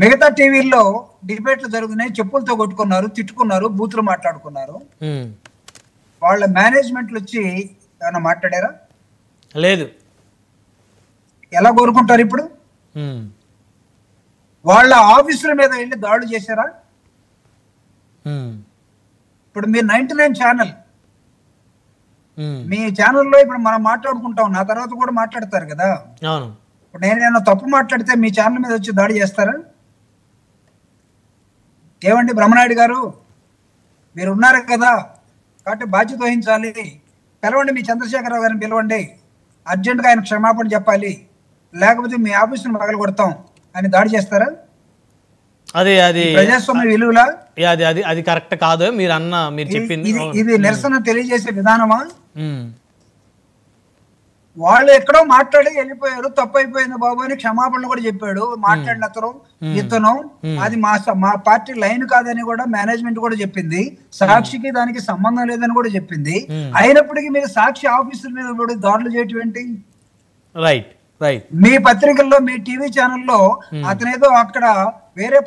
మిగతా టీవీల్లో డిబేట్లు జరుగుతున్నాయి, చెప్పులతో కొట్టుకున్నారు, తిట్టుకున్నారు, బూతులు మాట్లాడుకున్నారు. వాళ్ళ మేనేజ్మెంట్లు వచ్చి ఏమైనా మాట్లాడారా? లేదు. ఎలా కోరుకుంటారు ఇప్పుడు? వాళ్ళ ఆఫీసుల మీద వెళ్ళి దాడులు చేశారా? ఇప్పుడు మీరు 99 ఛానల్, మీ ఛానల్లో ఇప్పుడు మనం మాట్లాడుకుంటాం, నా తర్వాత కూడా మాట్లాడతారు కదా. ఇప్పుడు నేనేమో తప్పు మాట్లాడితే మీ ఛానల్ మీద వచ్చి దాడి చేస్తారా? ఏమండి బ్రహ్మనాయుడు గారు, మీరు ఉన్నారు కదా, కాబట్టి బాధ్యత వహించాలి. పిలవండి, మీ చంద్రశేఖరరావు గారిని పిలవండి, అర్జెంటుగా ఆయన క్షమాపణ చెప్పాలి, లేకపోతే మీ ఆఫీసును పగల కొడతాం అని దాడి చేస్తారా? అది అది ప్రజాస్వామ్య విలువలా? అది కరెక్ట్ కాదు మీరు చెప్పింది. ఇది నిరసన తెలియజేసే విధానమా? వాళ్ళు ఎక్కడో మాట్లాడి వెళ్ళిపోయారు, తప్పు అయిపోయింది బాబు అని క్షమాపణలు కూడా చెప్పాడు మాట్లాడిన ఇతను. అది మా పార్టీ లైన్ కాదని కూడా మేనేజ్మెంట్ కూడా చెప్పింది, సాక్షికి దానికి సంబంధం లేదని కూడా చెప్పింది. అయినప్పటికీ మీరు సాక్షి ఆఫీసుల మీద దాడులు చేయటం ఏంటి? Right right. మీ పత్రికల్లో, మీ టీవీ ఛానల్లో అతనేదో అక్కడ వేరే